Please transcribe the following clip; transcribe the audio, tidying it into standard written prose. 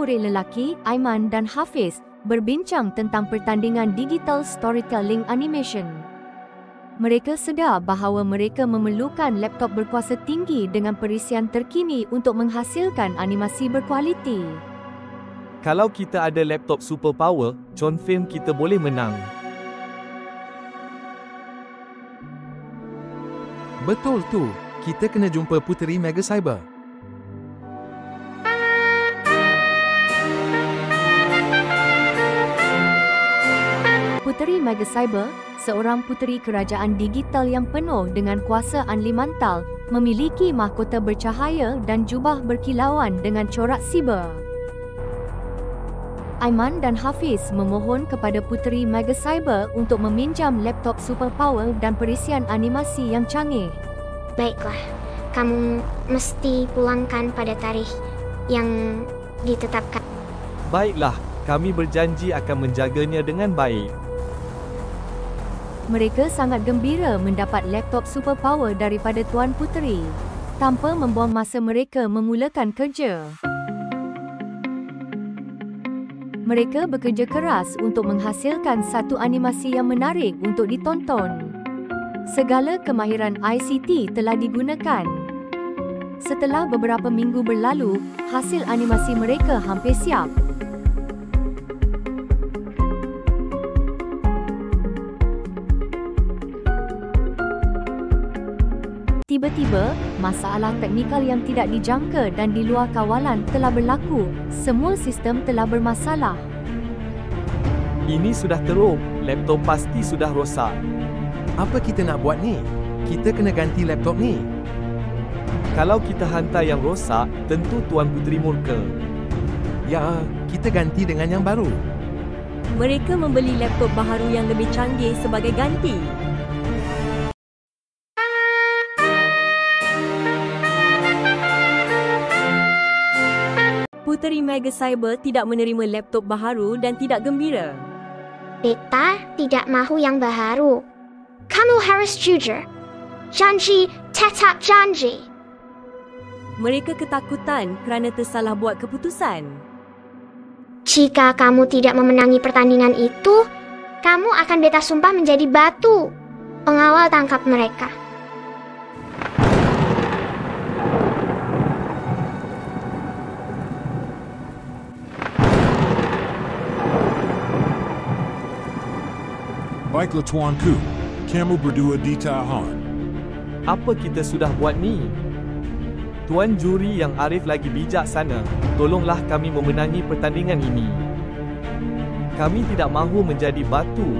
murid lelaki, Aiman dan Hafiz, berbincang tentang pertandingan digital storytelling animation. Mereka sedar bahawa mereka memerlukan laptop berkuasa tinggi dengan perisian terkini untuk menghasilkan animasi berkualiti. Kalau kita ada laptop superpower, Chon Film kita boleh menang. Betul tu, kita kena jumpa Puteri Mega Cyber. Puteri Mega Cyber, seorang puteri kerajaan digital yang penuh dengan kuasa Anlimantal, memiliki mahkota bercahaya dan jubah berkilauan dengan corak siber. Aiman dan Hafiz memohon kepada Puteri Mega Cyber untuk meminjam laptop superpower dan perisian animasi yang canggih. Baiklah, kamu mesti pulangkan pada tarikh yang ditetapkan. Baiklah, kami berjanji akan menjaganya dengan baik. Mereka sangat gembira mendapat laptop superpower daripada Tuan Puteri, tanpa membuang masa mereka memulakan kerja. Mereka bekerja keras untuk menghasilkan satu animasi yang menarik untuk ditonton. Segala kemahiran ICT telah digunakan. Setelah beberapa minggu berlalu, hasil animasi mereka hampir siap. Tiba-tiba, masalah teknikal yang tidak dijangka dan di luar kawalan telah berlaku. Semua sistem telah bermasalah. Ini sudah teruk, laptop pasti sudah rosak. Apa kita nak buat ni? Kita kena ganti laptop ni. Kalau kita hantar yang rosak, tentu Tuan Puteri murka. Ya, kita ganti dengan yang baru. Mereka membeli laptop baharu yang lebih canggih sebagai ganti. Puteri Mega Cyber tidak menerima laptop baharu dan tidak gembira. Beta tidak mahu yang baharu. Kamu harus jujur. Janji tetap janji. Mereka ketakutan kerana tersalah buat keputusan. Jika kamu tidak memenangi pertandingan itu, kamu akan beta sumpah menjadi batu. Pengawal tangkap mereka. Baiklah tuanku, kamu berdua ditahan. Apa kita sudah buat ni? Tuan juri yang arif lagi bijaksana, tolonglah kami memenangi pertandingan ini. Kami tidak mahu menjadi batu.